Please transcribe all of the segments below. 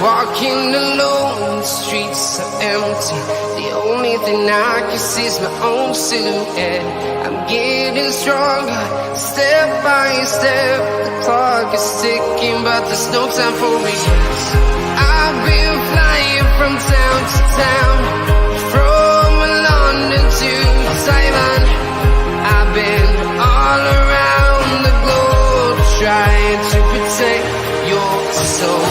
Walking alone, the streets are empty. The only thing I can see is my own silhouette. I'm getting stronger, step by step. The clock is ticking, but there's no time for me. I've been flying from town to town, from London to Taiwan. I've been all around the globe, trying to protect your soul.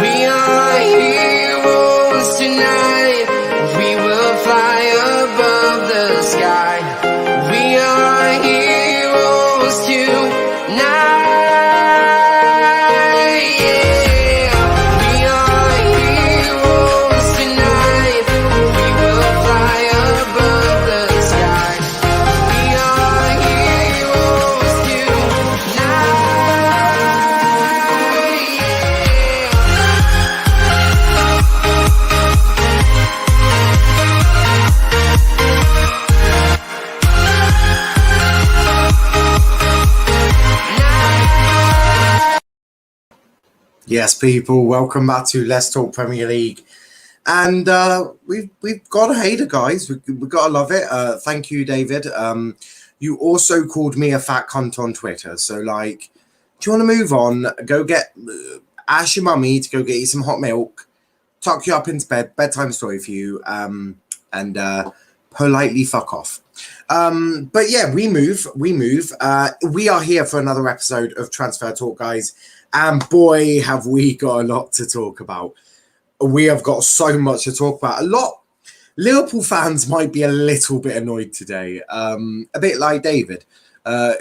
We are heroes tonight. We will fly above the sky. We are heroes tonight. Yeah. We are heroes tonight. We will fly above the sky. We are heroes tonight. Yes, people, welcome back to Let's Talk Premier League. And we've got to hate it, guys. We've got to love it. Thank you, David. You also called me a fat cunt on Twitter. So, like, do you want to move on? Go ask your mummy to go get you some hot milk, tuck you up into bed, bedtime story for you, and politely fuck off. But yeah, we move. We are here for another episode of Transfer Talk, guys. And boy, have we got a lot to talk about. We have got so much to talk about. Liverpool fans might be a little bit annoyed today. A bit like David,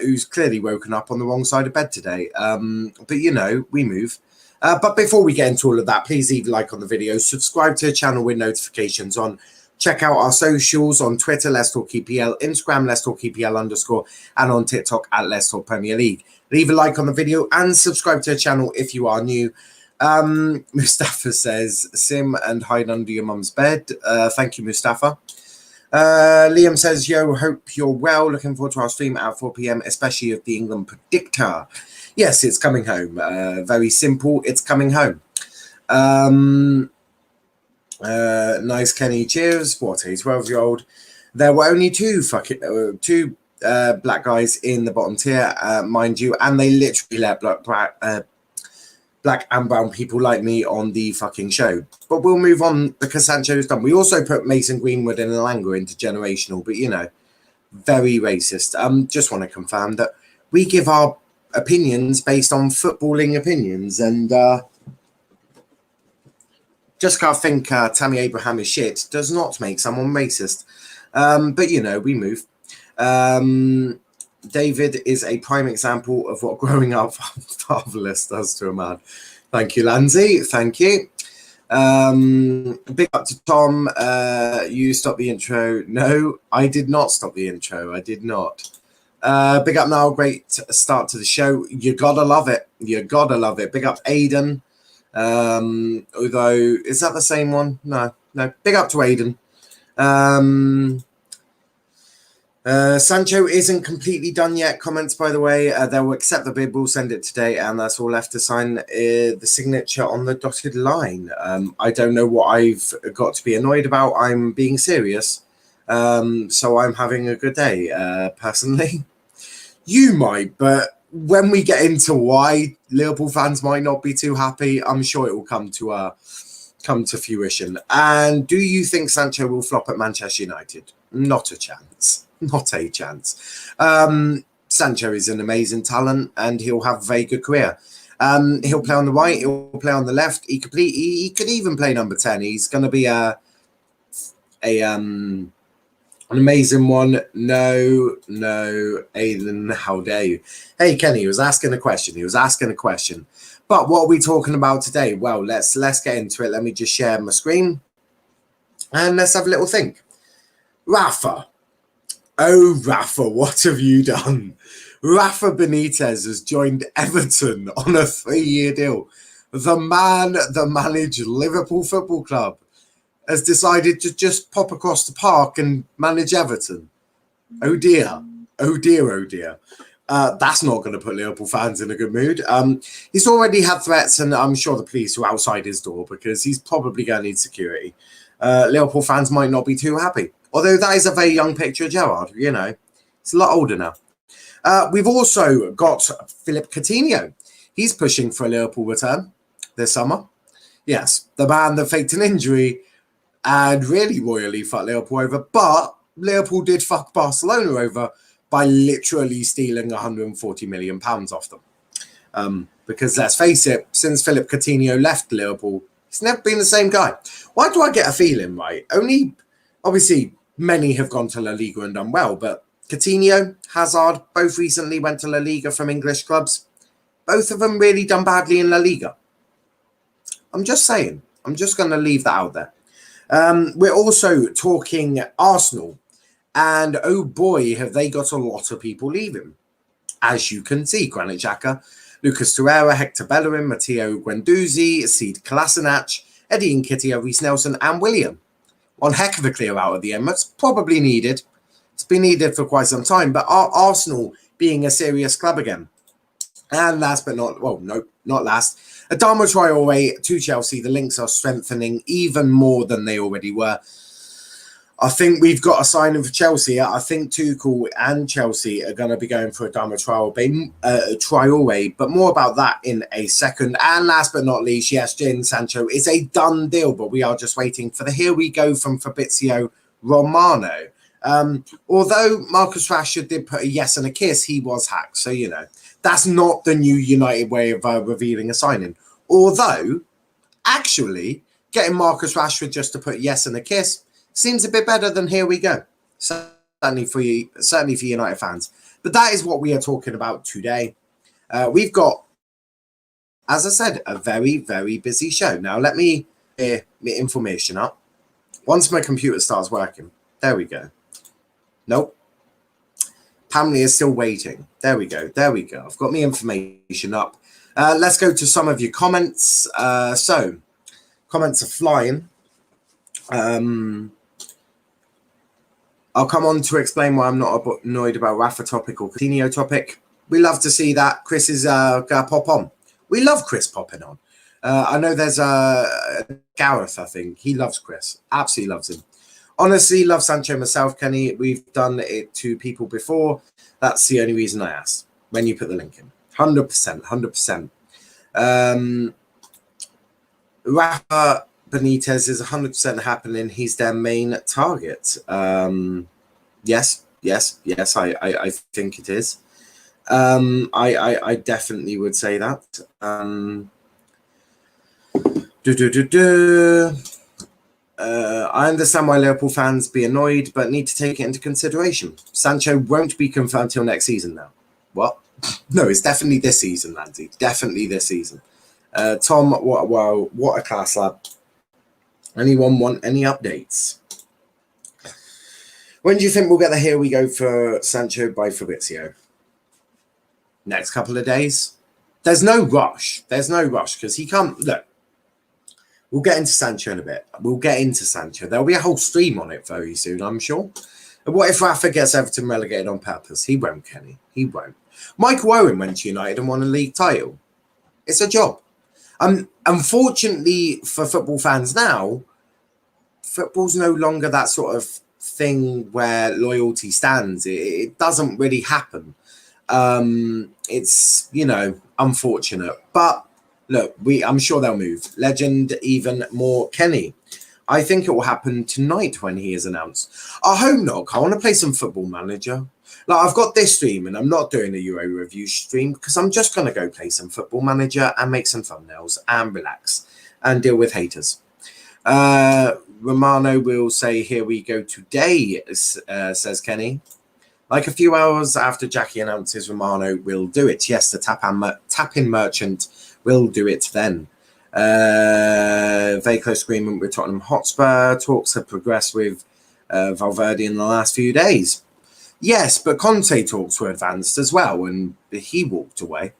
who's clearly woken up on the wrong side of bed today. But, you know, we move. But before we get into all of that, please leave a like on the video. Subscribe to the channel with notifications on. Check out our socials on Twitter, Let's Talk EPL, Instagram, Let's Talk EPL_, and on TikTok at Let's Talk Premier League. Leave a like on the video and subscribe to the channel if you are new. Mustafa says, Sim and hide under your mum's bed. Thank you, Mustafa. Liam says, yo, hope you're well. Looking forward to our stream at 4 p.m, especially of the England predictor. Yes, it's coming home. Very simple. It's coming home. Nice Kenny, cheers. What a 12-year-old. There were only two black guys in the bottom tier, mind you, and they literally let black and brown people like me on the fucking show. But we'll move on because Sancho's done. We also put Mason Greenwood and Elanga into generational, but you know, very racist. Just want to confirm that we give our opinions based on footballing opinions, and just because I think Tammy Abraham is shit does not make someone racist. But you know, we move. David is a prime example of what growing up fatherless does to a man. Thank you, Lanzi. Thank you. Big up to Tom. You stopped the intro. No, I did not stop the intro. I did not. Big up now. Great start to the show. You gotta love it. You gotta love it. Big up Aiden. Although, is that the same one? No. Big up to Aiden. Sancho isn't completely done yet. Comments, by the way, they will accept the bid. We'll send it today, and that's all left to sign the signature on the dotted line. I don't know what I've got to be annoyed about. I'm being serious, so I'm having a good day. Personally, you might, but when we get into why Liverpool fans might not be too happy, I'm sure it will come to fruition. And do you think Sancho will flop at Manchester United? Not a chance. Not a chance. Sancho is an amazing talent, and he'll have a very good career. He'll play on the right. He'll play on the left. He could even play number 10. He's going to be an amazing one. No, Aiden, how dare you? Hey, Kenny, he was asking a question. But what are we talking about today? Well, let's get into it. Let me just share my screen, and let's have a little think. Rafa. Oh, Rafa, what have you done? Rafa Benitez has joined Everton on a 3-year deal. The man that managed Liverpool Football Club has decided to just pop across the park and manage Everton. Oh dear. That's not going to put Liverpool fans in a good mood. He's already had threats, and I'm sure the police are outside his door because he's probably going to need security. Liverpool fans might not be too happy. Although that is a very young picture of Gerrard, you know. It's a lot older now. We've also got Philip Coutinho. He's pushing for a Liverpool return this summer. Yes, the man that faked an injury and really royally fucked Liverpool over. But Liverpool did fuck Barcelona over by literally stealing £140 million off them. Because let's face it, since Philip Coutinho left Liverpool, he's never been the same guy. Why do I get a feeling, right? Obviously, many have gone to La Liga and done well, but Coutinho, Hazard, both recently went to La Liga from English clubs. Both of them really done badly in La Liga. I'm just saying. I'm just going to leave that out there. We're also talking Arsenal. And oh boy, have they got a lot of people leaving. As you can see, Granit Xhaka, Lucas Torreira, Hector Bellerin, Matteo Guendouzi, Sead Kolasinac, Eddie Nketiah, Reece Nelson and William. One heck of a clear out of the Emirates. Probably needed. It's been needed for quite some time. But Arsenal being a serious club again. And last but not, well, no, not last. Adama Traore to Chelsea. The links are strengthening even more than they already were. I think we've got a sign for Chelsea. I think Tuchel and Chelsea are going to be going for Adama Traore, but more about that in a second. And last but not least, yes, Jadon Sancho is a done deal, but we are just waiting for the here we go from Fabrizio Romano. Although Marcus Rashford did put a yes and a kiss, he was hacked. So, you know, that's not the new United way of revealing a signing. Although, actually, getting Marcus Rashford just to put yes and a kiss seems a bit better than here we go. Certainly for United fans. But that is what we are talking about today. We've got, as I said, a very, very busy show. Now, let me get my information up. Once my computer starts working. There we go. Nope. Pamela is still waiting. There we go. There we go. I've got my information up. Let's go to some of your comments. So, comments are flying. I'll come on to explain why I'm not annoyed about Rafa topic or Coutinho topic. We love to see that. Chris is going to pop on. We love Chris popping on. I know there's Gareth, I think. He loves Chris. Absolutely loves him. Honestly, love Sancho myself, Kenny. We've done it to people before. That's the only reason I asked when you put the link in. 100%. Rafa Benitez is 100% happening. He's their main target. Yes, I think it is. I definitely would say that. I understand why Liverpool fans be annoyed, but need to take it into consideration. Sancho won't be confirmed till next season now. What? No, it's definitely this season, Landy. Definitely this season. Tom, what a class lad. Anyone want any updates? When do you think we'll get the here we go for Sancho by Fabrizio? Next couple of days? There's no rush. Because he can't... Look, we'll get into Sancho in a bit. There'll be a whole stream on it very soon, I'm sure. And what if Rafa gets Everton relegated on purpose? He won't, Kenny. He won't. Michael Owen went to United and won a league title. It's a job. Unfortunately for football fans now, football's no longer that sort of thing where loyalty stands. It doesn't really happen. It's, unfortunate. But look, I'm sure they'll move. Legend even more Kenny. I think it will happen tonight when he is announced. I hope not. I want to play some Football Manager. Like, I've got this stream and I'm not doing a Euro review stream because I'm just going to go play some Football Manager and make some thumbnails and relax and deal with haters. Romano will say, here we go today, says Kenny. Like a few hours after Jackie announces Romano will do it. Yes, the tap-in merchant will do it then. Very close agreement with Tottenham Hotspur. Talks have progressed with Valverde in the last few days. Yes, but Conte talks were advanced as well, and he walked away.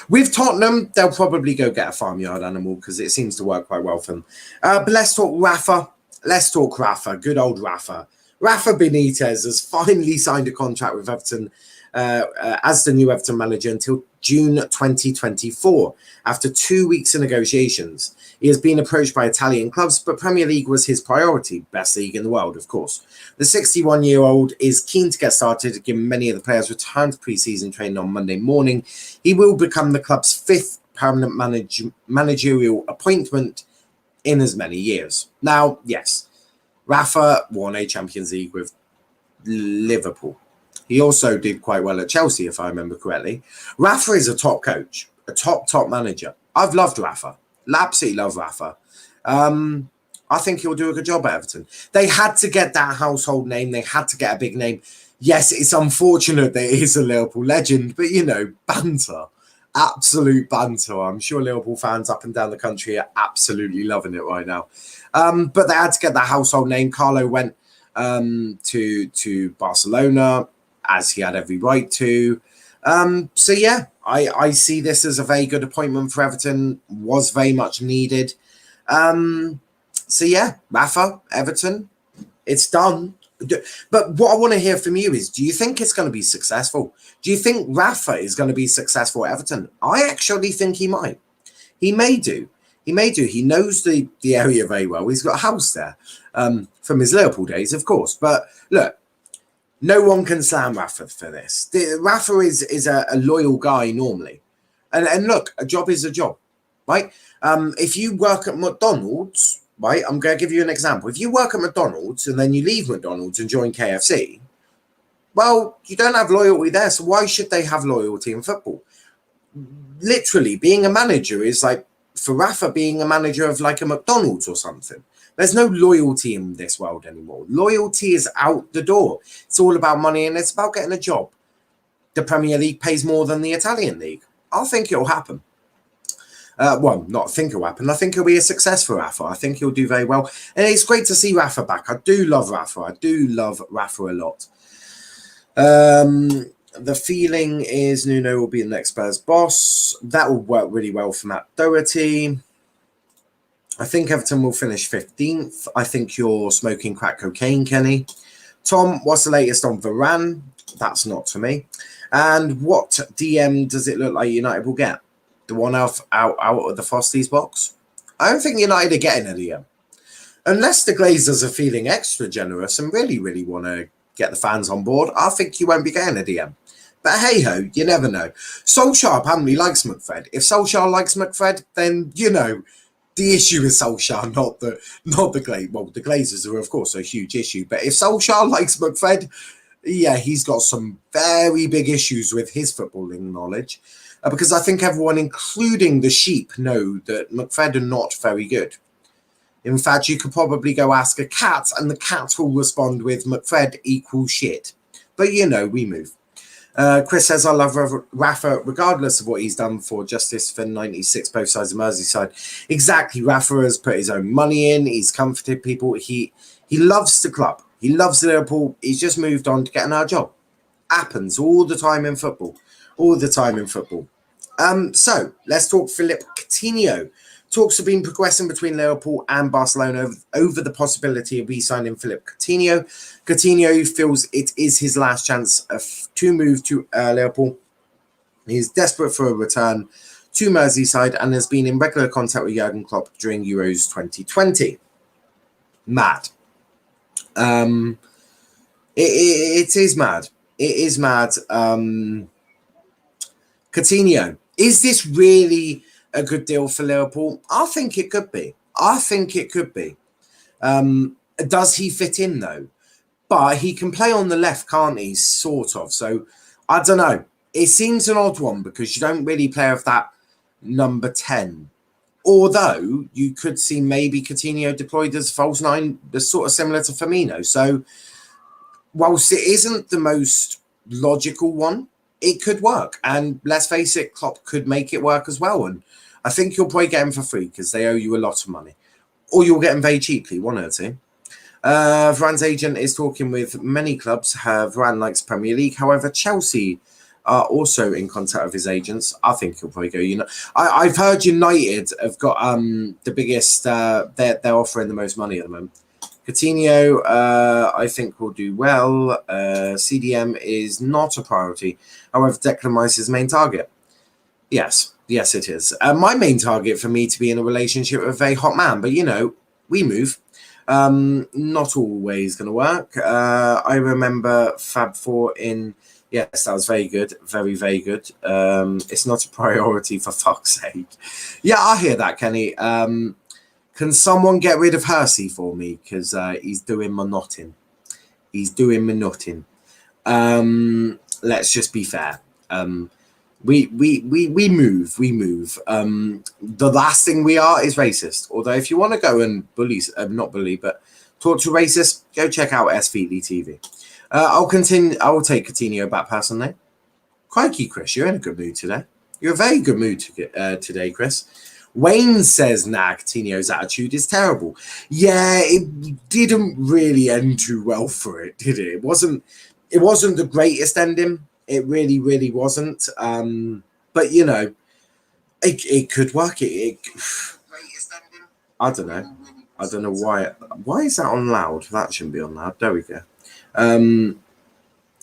With Tottenham, they'll probably go get a farmyard animal because it seems to work quite well for them. But let's talk Rafa. Good old Rafa. Rafa Benitez has finally signed a contract with Everton as the new Everton manager until June 2024. After 2 weeks of negotiations, he has been approached by Italian clubs, but Premier League was his priority, best league in the world, of course. The 61-year-old is keen to get started, given many of the players returned to pre-season training on Monday morning. He will become the club's fifth permanent managerial appointment in as many years. Now, yes, Rafa won a Champions League with Liverpool. He also did quite well at Chelsea, if I remember correctly. Rafa is a top coach, a top manager. I've loved Rafa. Absolutely love Rafa. I think he'll do a good job at Everton. They had to get that household name. They had to get a big name. Yes, it's unfortunate that he is a Liverpool legend, but, you know, banter. Absolute banter. I'm sure Liverpool fans up and down the country are absolutely loving it right now. But they had to get that household name. Carlo went to Barcelona, as he had every right to. So, yeah, I see this as a very good appointment for Everton. Was very much needed. So, yeah, Rafa, Everton, it's done. But what I want to hear from you is, do you think it's going to be successful? Do you think Rafa is going to be successful at Everton? I actually think he might. He may do. He may do. He knows the area very well. He's got a house there from his Liverpool days, of course. But look, no one can slam Rafa for this. Rafa is a loyal guy normally. And look, a job is a job, right? If you work at McDonald's, right, I'm going to give you an example. If you work at McDonald's and then you leave McDonald's and join KFC, well, you don't have loyalty there. So why should they have loyalty in football? Literally, being a manager is like, for Rafa, being a manager of like a McDonald's or something. There's no loyalty in this world anymore. Loyalty is out the door. It's all about money and it's about getting a job. The Premier League pays more than the Italian League. I think it'll happen. Well, not think it'll happen. I think it'll be a success for Rafa. I think he'll do very well. And it's great to see Rafa back. I do love Rafa. I do love Rafa a lot. The feeling is Nuno will be the next Spurs boss. That will work really well for Matt Doherty. I think Everton will finish 15th. I think you're smoking crack cocaine, Kenny. Tom, what's the latest on Varane? That's not for me. And what DM does it look like United will get? The one out of the Frosties box? I don't think United are getting a DM. Unless the Glazers are feeling extra generous and really want to get the fans on board, I think you won't be getting a DM. But hey-ho, you never know. Solskjaer apparently likes McFred. If Solskjaer likes McFred, then, you know, the issue is Solskjaer, not the Glazers. Well, the Glazers are, of course, a huge issue. But if Solskjaer likes McFred, yeah, he's got some very big issues with his footballing knowledge. Because I think everyone, including the sheep, know that McFred are not very good. In fact, you could probably go ask a cat, and the cat will respond with McFred equals shit. But, you know, we move. Chris says, I love Rafa, regardless of what he's done for Justice for 96, both sides of Merseyside. Exactly. Rafa has put his own money in. He's comforted people. He loves the club. He loves Liverpool. He's just moved on to get another job. Happens all the time in football. All the time in football. So let's talk Philippe Coutinho. Talks have been progressing between Liverpool and Barcelona over the possibility of re-signing Philippe Coutinho. Coutinho feels it is his last chance to move to Liverpool. He's desperate for a return to Merseyside and has been in regular contact with Jurgen Klopp during Euros 2020. Mad. It is mad. It is mad. Coutinho. Is this really a good deal for Liverpool? I think it could be. Does he fit in, though? But he can play on the left, can't he? Sort of. So, I don't know. It seems an odd one because you don't really play with that number 10. Although, you could see maybe Coutinho deployed as false 9, that's sort of similar to Firmino. So, whilst it isn't the most logical one, it could work. And let's face it, Klopp could make it work as well. And I think you'll probably get him for free because they owe you a lot of money. Or you'll get him very cheaply, one or two. Varane's agent is talking with many clubs. Varane likes Premier League. However, Chelsea are also in contact with his agents. I think he'll probably go United. I've heard United have got the biggest, they're offering the most money at the moment. Coutinho, I think will do well. CDM is not a priority. However, Declan Rice is main target. Yes, it is. My main target for me to be in a relationship with a very hot man, but we move. Not always going to work. I remember Fab 4 in. Yes, that was very good. Very, very good. It's not a priority for fuck's sake. Yeah, I hear that, Kenny. Can someone get rid of Hersey for me? Because he's doing my notting. Let's just be fair. We move. The last thing we are is racist. Although if you want to go and not bully, but talk to racists, go check out SVD TV. I'll continue. I will take Coutinho back personally. Crikey, Chris, you're in a good mood today. You're in a very good mood today, Chris. Wayne says, nah, Coutinho's attitude is terrible. Yeah, it didn't really end too well for it, did it? It wasn't the greatest ending. It really, really wasn't. But it could work. I don't know. I don't know why. Why is that on loud? That shouldn't be on loud. There we go.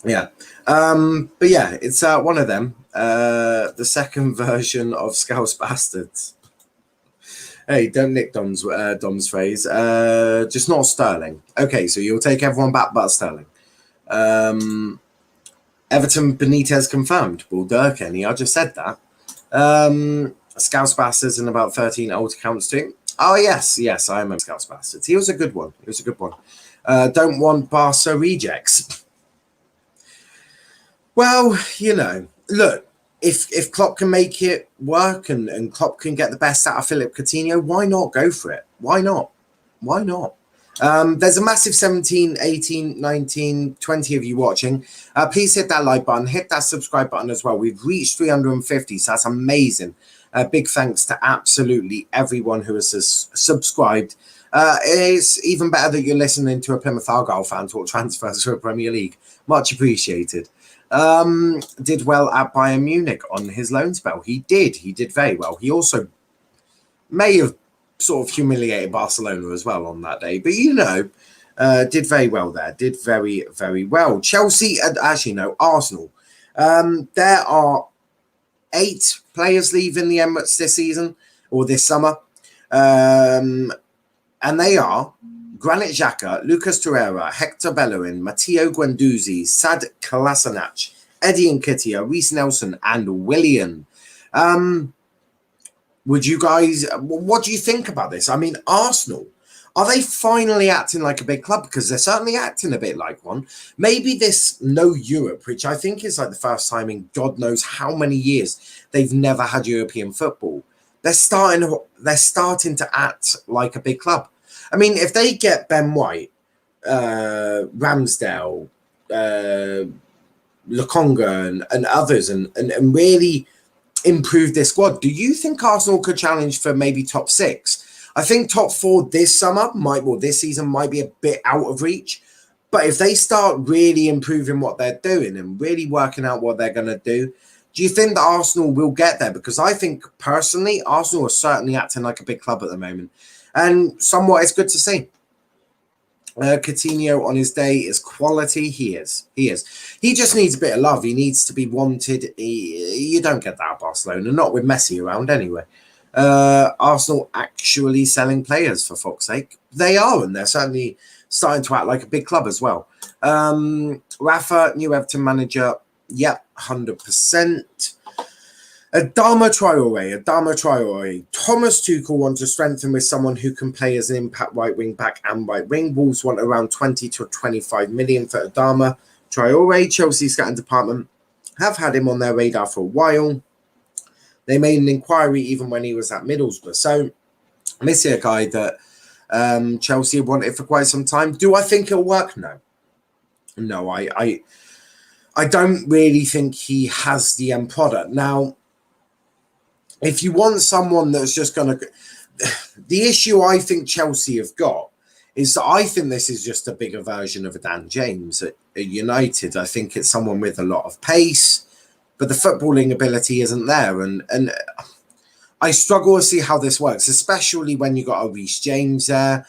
Yeah. But yeah, it's one of them. The second version of Scouse Bastards. Hey, don't nick Dom's phrase. Just not Sterling. Okay, so you'll take everyone back but Sterling. Everton Benitez confirmed. Well, Kenny, I just said that. Scouse Bastards and about 13 old accounts too. Oh, yes, I remember Scouse Bastards. He was a good one. Don't want Barca rejects. Well, look, if Klopp can make it work and Klopp can get the best out of Philip Coutinho, why not go for it? Why not? There's a massive 17, 18, 19, 20 of you watching. Please hit that like button, hit that subscribe button as well. We've reached 350, so that's amazing. Big thanks to absolutely everyone who has subscribed. It's even better that you're listening to a Plymouth Argyle fan talk transfers to a Premier League. Much appreciated. Did well at Bayern Munich on his loan spell. He did very well. He also may have sort of humiliated Barcelona as well on that day, but did very well there. Did very, very well. Chelsea, actually no, Arsenal. There are 8 players leaving the Emirates this season or this summer, and they are Granit Xhaka, Lucas Torreira, Hector Bellerin, Matteo Guendouzi, Sad Kolasinac, Eddie Nketiah, Reece Nelson, and Willian. What do you think about this? I mean, Arsenal, are they finally acting like a big club? Because they're certainly acting a bit like one. Maybe this no Europe, which I think is like the first time in God knows how many years they've never had European football. They're starting to act like a big club. I mean, if they get Ben White, Ramsdale, Lokonga and others and really improve this squad, do you think Arsenal could challenge for maybe top 6? I think top 4 this season might be a bit out of reach. But if they start really improving what they're doing and really working out what they're going to do you think that Arsenal will get there? Because I think personally, Arsenal are certainly acting like a big club at the moment. And somewhat it's good to see. Coutinho on his day is quality. He is. He just needs a bit of love. He needs to be wanted. You don't get that at Barcelona, not with Messi around anyway. Arsenal actually selling players, for fuck's sake. They are, and they're certainly starting to act like a big club as well. Rafa, new Everton manager. Yep, 100%. Adama Traore. Thomas Tuchel wants to strengthen with someone who can play as an impact right wing back and right wing. Wolves want around 20 to 25 million for Adama Traore. Chelsea scouting department have had him on their radar for a while. They made an inquiry even when he was at Middlesbrough. So this is a guy that Chelsea wanted for quite some time. Do I think it'll work? No, I don't really think he has the end product. Now, if you want someone that's just going to... The issue I think Chelsea have got is that I think this is just a bigger version of a Dan James at United. I think it's someone with a lot of pace, but the footballing ability isn't there. And I struggle to see how this works, especially when you got a Reece James there.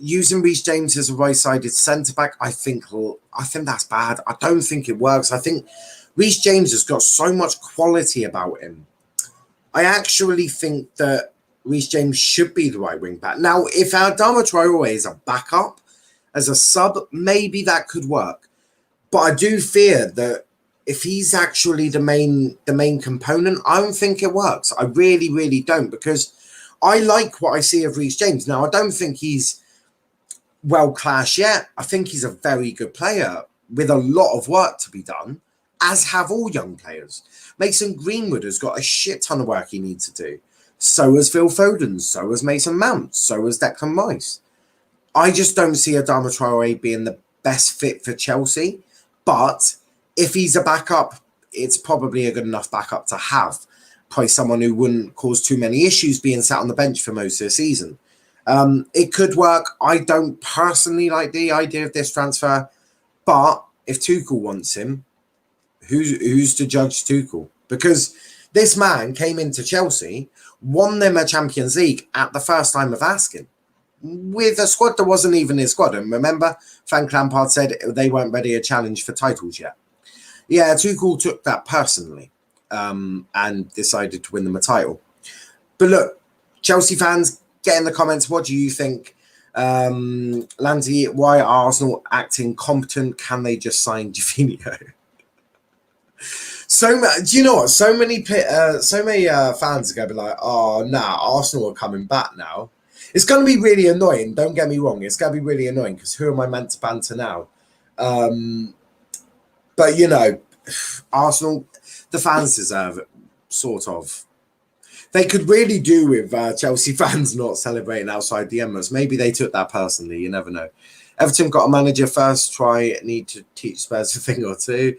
using Reece James as a right-sided centre-back, I think that's bad. I don't think it works. I think Reece James has got so much quality about him. I actually think that Reece James should be the right wing back. Now, if Adama Traore is a backup, as a sub, maybe that could work. But I do fear that if he's actually the main component, I don't think it works. I really, really don't, because I like what I see of Reece James. Now, I don't think he's world-class yet. I think he's a very good player with a lot of work to be done, as have all young players. Mason Greenwood has got a shit ton of work he needs to do. So has Phil Foden, so has Mason Mount, so has Declan Rice. I just don't see Adama Traore being the best fit for Chelsea. But if he's a backup, it's probably a good enough backup to have. Probably someone who wouldn't cause too many issues being sat on the bench for most of the season. It could work. I don't personally like the idea of this transfer. But if Tuchel wants him, who's to judge Tuchel? Because this man came into Chelsea, won them a Champions League at the first time of asking, with a squad that wasn't even his squad. And remember, Frank Lampard said they weren't ready to challenge for titles yet. Yeah, Tuchel took that personally and decided to win them a title. But look, Chelsea fans, get in the comments. What do you think? Landy, why are Arsenal acting competent? Can they just sign Jorginho? Do you know what? So many fans are going to be like, oh, nah, Arsenal are coming back now. It's going to be really annoying. Don't get me wrong. It's going to be really annoying because who am I meant to banter now? But, you know, Arsenal, the fans deserve it, sort of. They could really do with Chelsea fans not celebrating outside the Emirates. Maybe they took that personally. You never know. Everton got a manager first try. Need to teach Spurs a thing or two.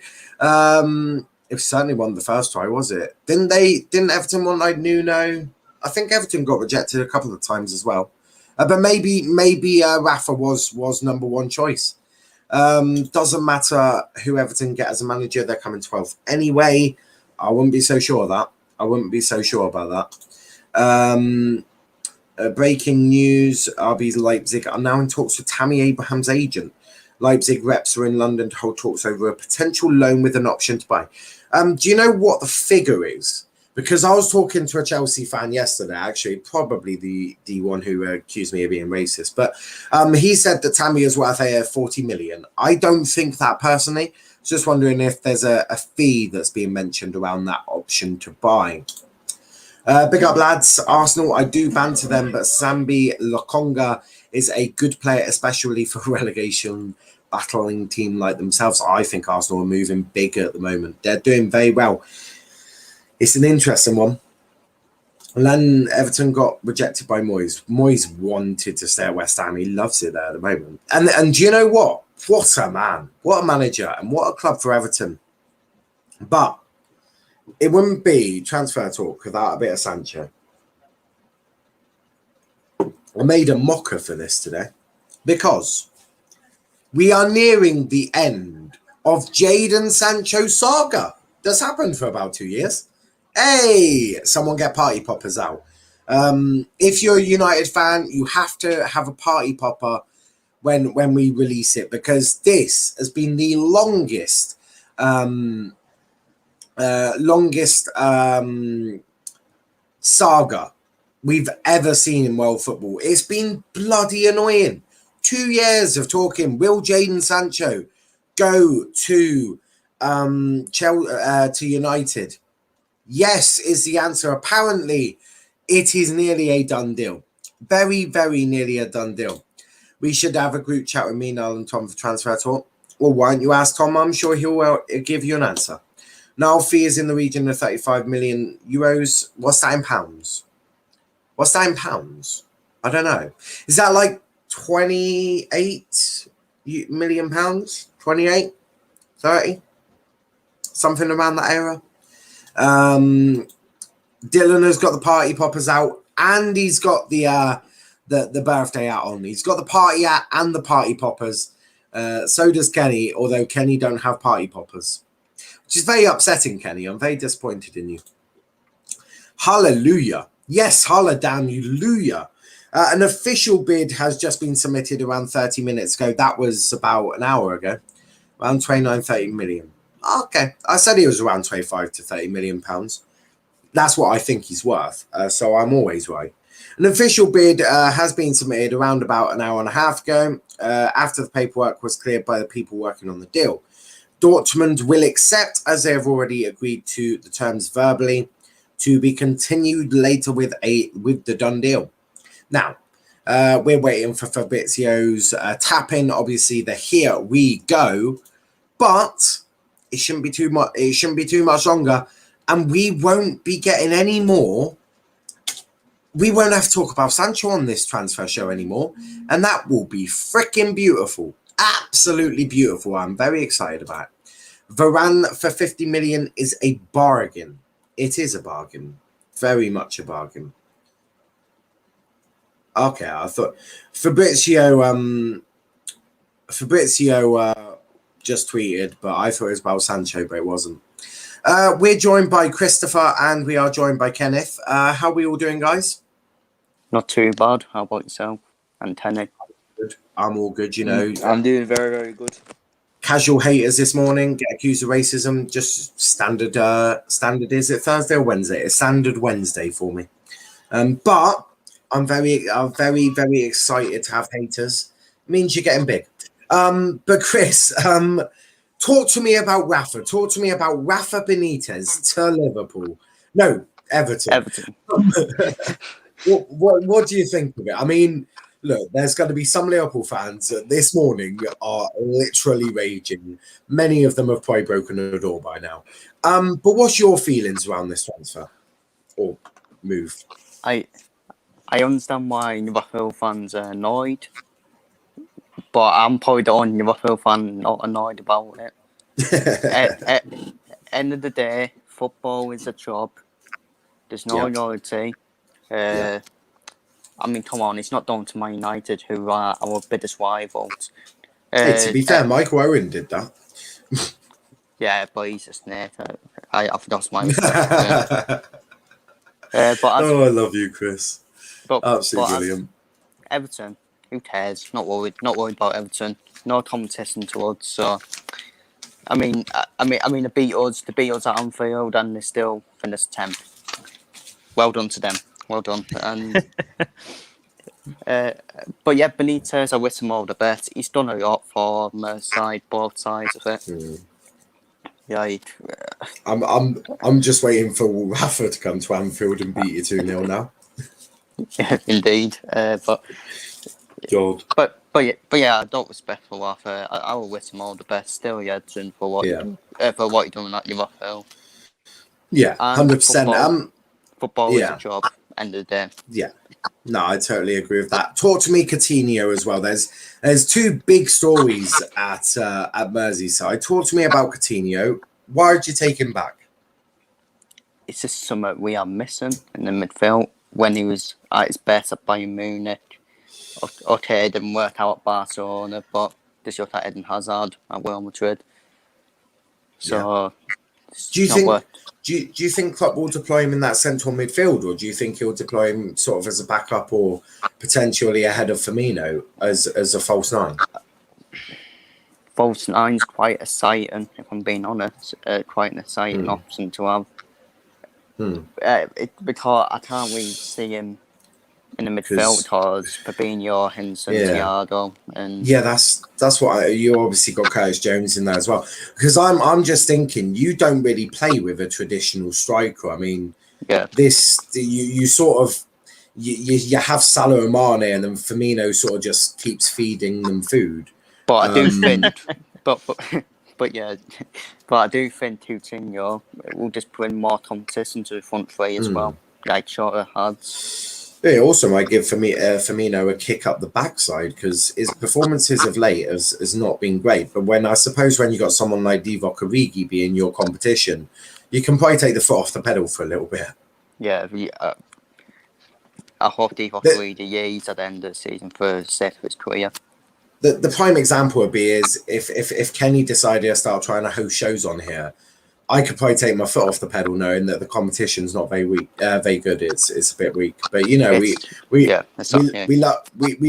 It certainly wasn't the first try, was it? Didn't Everton want like Nuno? I think Everton got rejected a couple of times as well. But maybe Rafa was number one choice. Doesn't matter who Everton get as a manager, they're coming 12th. Anyway, I wouldn't be so sure of that. I wouldn't be so sure about that. Breaking news, RB Leipzig are now in talks with Tammy Abraham's agent. Leipzig reps are in London to hold talks over a potential loan with an option to buy. Do you know what the figure is? Because I was talking to a Chelsea fan yesterday, actually, probably the one who accused me of being racist. But he said that Tammy is worth 40 million. I don't think that personally. Just wondering if there's a fee that's being mentioned around that option to buy. Big up, lads. Arsenal, I do banter them, but Sambi Lokonga is a good player, especially for a relegation battling team like themselves. I think Arsenal are moving bigger at the moment. They're doing very well. It's an interesting one. And then Everton got rejected by Moyes. Moyes wanted to stay at West Ham. He loves it there at the moment. And do you know what? What a man. What a manager. And what a club for Everton. But it wouldn't be transfer talk without a bit of Sancho. I made a mocker for this today because we are nearing the end of Jadon Sancho's saga. That's happened for about 2 years. Hey, someone get party poppers out. If you're a United fan, you have to have a party popper when we release it, because this has been the longest saga we've ever seen in world football. It's been bloody annoying. 2 years of talking. Will Jadon Sancho go to United? Yes is the answer. Apparently, it is nearly a done deal. Very, very nearly a done deal. We should have a group chat with me, Niall, and Tom for transfer talk. Well, why don't you ask Tom? I'm sure he'll give you an answer. Niall fee is in the region of 35 million euros. What's that in pounds? I don't know. Is that like 28 million pounds? 28? 30? Something around that era. Dylan has got the party poppers out, and he's got the birthday hat on. He's got the party hat and the party poppers. So does Kenny, although Kenny don't have party poppers, which is very upsetting, Kenny. I'm very disappointed in you. Hallelujah. Yes, hallelujah. An official bid has just been submitted around 30 minutes ago. That was about an hour ago. Around 29, 30 million. Okay. I said he was around 25 to 30 million pounds. That's what I think he's worth. So I'm always right. An official bid has been submitted around about an hour and a half ago after the paperwork was cleared by the people working on the deal. Dortmund will accept, as they have already agreed to the terms verbally, to be continued later with the done deal. Now, we're waiting for Fabrizio's tap-in. Obviously, the here we go, but it shouldn't be too much. It shouldn't be too much longer, and we won't be getting any more. We won't have to talk about Sancho on this transfer show anymore, and that will be freaking beautiful. Absolutely beautiful. I'm very excited about it. Varane for 50 million is a bargain. It is a bargain. Very much a bargain. Okay, I thought Fabrizio just tweeted, but I thought it was about Sancho, but it wasn't. We're joined by Christopher and we are joined by Kenneth. How are we all doing, guys? Not too bad. How about yourself? And Tenny? Good. I'm all good, you know. I'm doing very, very good. Casual haters this morning get accused of racism. Just standard. Is it Thursday or Wednesday? It's standard Wednesday for me. But I'm very, very excited to have haters. It means you're getting big. But Chris, talk to me about Rafa. Talk to me about Rafa Benitez to Liverpool. No, Everton. What do you think of it? I mean, look, there's going to be some Liverpool fans that this morning are literally raging. Many of them have probably broken the door by now. But what's your feelings around this transfer or move? I understand why Liverpool fans are annoyed, but I'm probably the only Liverpool fan not annoyed about it. At end of the day, football is a job. There's no loyalty. I mean, come on, it's not down to Man United, who are our biggest rivals. Hey, to be fair, Michael Owen did that. Yeah, but he's a snake. I've lost my respect. I love you, Chris. Absolutely brilliant. Everton, who cares? Not worried about Everton. No competition to us. So, I mean, they beat us at Anfield, and they still finished 10th. Well done to them. Well done. And but yeah, Benitez, I wish him all the best. He's done a lot for Merseyside, both sides of it. Yeah, I'm just waiting for Rafa to come to Anfield and beat you 2-0 now. Yeah, indeed. But yeah, I don't respect for Rafa. I will wish him all the best. Still, Edson for what you're doing at Liverpool. Yeah, 100%. Football is a job. End of the day. Yeah. No, I totally agree with that. Talk to me, Coutinho, as well. There's two big stories at Merseyside. Talk to me about Coutinho. Why did you take him back? It's just something we are missing in the midfield. When he was at his best at Bayern Munich, okay, it didn't work out at Barcelona, but this year at Eden Hazard at Real Madrid. So, do you think Klopp will deploy him in that central midfield, or do you think he'll deploy him sort of as a backup or potentially ahead of Firmino as a false nine? False nine's quite exciting, if I'm being honest. Quite an exciting option to have. Because I can't really see him in the midfield because Fabinho, Henson, Thiago, and that's what you obviously got Curtis Jones in there as well. Because I'm just thinking you don't really play with a traditional striker. I mean, you sort of you have Salah and Mane, and then Firmino sort of just keeps feeding them food. But I do think, but I do think Coutinho will just bring more competition to the front three as well, like shorter heads. It also might give Firmino a kick up the backside because his performances of late has not been great. But when you got someone like Divock Origi being your competition, you can probably take the foot off the pedal for a little bit. Yeah, I hope Divock Origi he's at the end of the season for set of his career. The prime example would be is if Kenny decided to start trying to host shows on here, I could probably take my foot off the pedal knowing that the competition's not very weak, very good. It's a bit weak, but you know, we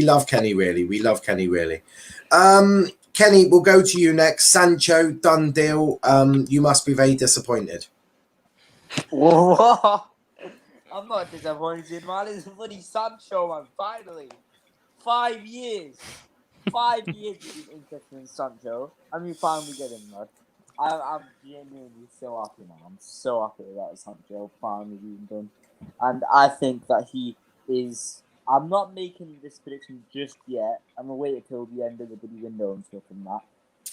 love Kenny really. We love Kenny really. Kenny, we'll go to you next. Sancho, done deal. You must be very disappointed. Whoa. I'm not disappointed, man. It's bloody Sancho, man. Finally. 5 years. 5 years we've been interested in Sancho. And we finally get him, man. I'm genuinely so happy, man. I'm so happy that Sancho finally being done. And I think that he is... I'm not making this prediction just yet. I'm going to wait until the end of the window and stuff and that.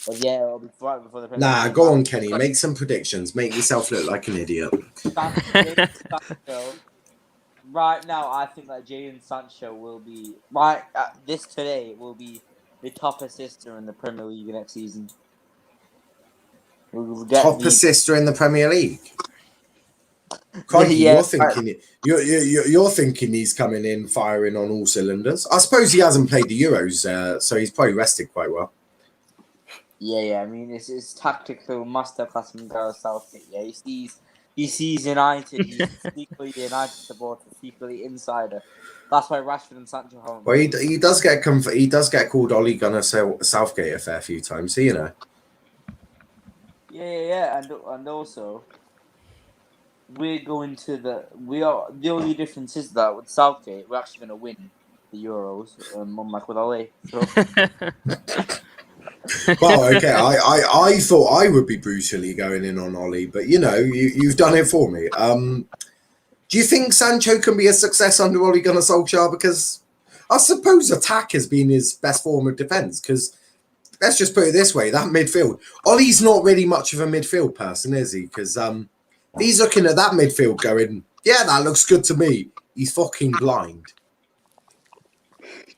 But yeah, it'll be right before the... Nah, go on, Kenny. Make some predictions. Make yourself look like an idiot. Sancho, right now, I think that Jadon Sancho will be... This today will be the top assister in the Premier League next season. Top assister in the Premier League. Crikey, Yeah, you're thinking he's coming in firing on all cylinders. I suppose he hasn't played the Euros, so he's probably rested quite well. Yeah. I mean, it's tactical masterclass from Gareth Southgate. Yeah, he sees United. He's secretly a United supporter, secretly insider. That's why Rashford and Sancho haven't. Well, he does get called Ole Gunnar Southgate a fair few times, so you know. Yeah, and also we're going to the only difference is that with Southgate we're actually going to win the Euros, unlike with Ole. So. Well, okay, I thought I would be brutally going in on Ole, but you know, you've done it for me. Do you think Sancho can be a success under Ole Gunnar Solskjaer? Because I suppose attack has been his best form of defence. Because let's just put it this way: that midfield, Ole's not really much of a midfield person, is he? Because he's looking at that midfield, going, "Yeah, that looks good to me." He's fucking blind.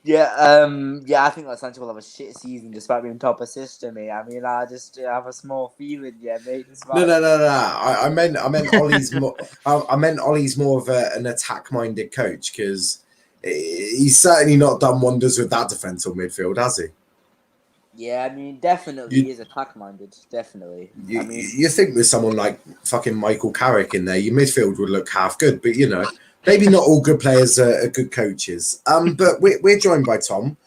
Yeah, I think that Sancho will have a shit season despite being top assister, mate. I mean, I just have a small feeling, yeah, mate. No. I meant Ole's more. I meant Ole's more of an attack-minded coach because he's certainly not done wonders with that defensive midfield, has he? Yeah, I mean, definitely he is attack-minded. Definitely. You think with someone like fucking Michael Carrick in there, your midfield would look half good, but you know. Maybe not all good players are good coaches. But we're joined by Tom.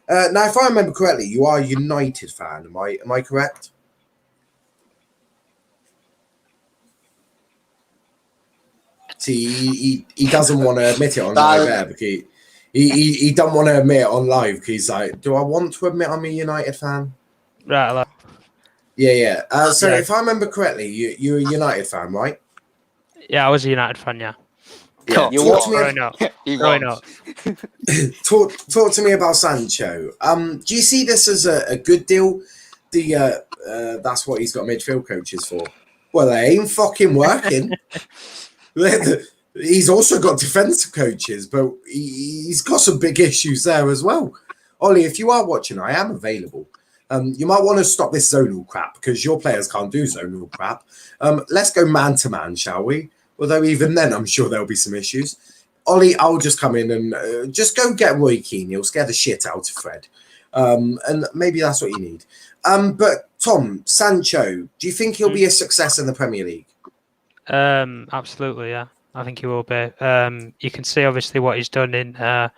Now, if I remember correctly, you are a United fan. Am I correct? See, he doesn't want to admit it on live there because he don't want to admit it on live because he's like, do I want to admit I'm a United fan? Right. Hello. Yeah. So if I remember correctly, you're a United fan, right? Yeah, I was a United fan. Yeah. Yeah. Growing up. Talk to me about Sancho. Do you see this as a good deal? That's what he's got midfield coaches for. Well, they ain't fucking working. He's also got defensive coaches, but he's got some big issues there as well. Ollie, if you are watching, I am available. You might want to stop this zonal crap because your players can't do zonal crap. Let's go man to man, shall we? Although even then, I'm sure there'll be some issues. Ollie, I'll just come in and just go get Roy Keane. He'll scare the shit out of Fred. And maybe that's what you need. But Tom, Sancho, do you think he'll be a success in the Premier League? Absolutely, yeah. I think he will be. You can see obviously what he's done in the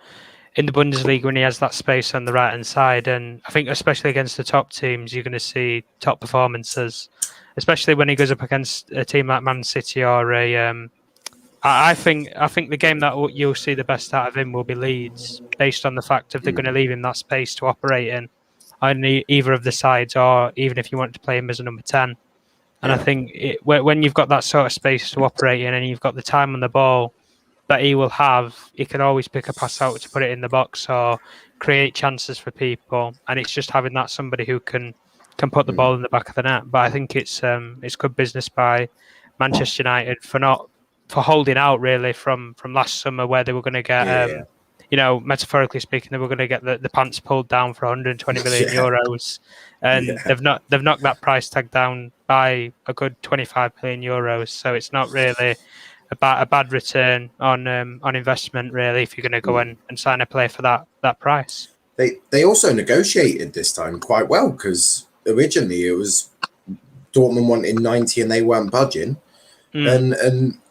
Bundesliga when he has that space on the right hand side, and I think especially against the top teams, you're going to see top performances. Especially when he goes up against a team like Man City or I think the game that you'll see the best out of him will be Leeds, based on the fact of they're going to leave him that space to operate in on either of the sides, or even if you want to play him as a number 10. And I think when you've got that sort of space to operate in and you've got the time on the ball that he will have, he can always pick a pass out to put it in the box or create chances for people. And it's just having that somebody who can put the ball in the back of the net. But I think it's good business by Manchester United for holding out really from last summer, where they were going to get metaphorically speaking, they were going to get the pants pulled down for 120 million euros, and they've knocked that price tag down by a good 25 million euros. So it's not really a bad return on investment really if you're going to go and sign a player for that price. They also negotiated this time quite well because originally it was Dortmund wanted 90 and they weren't budging. And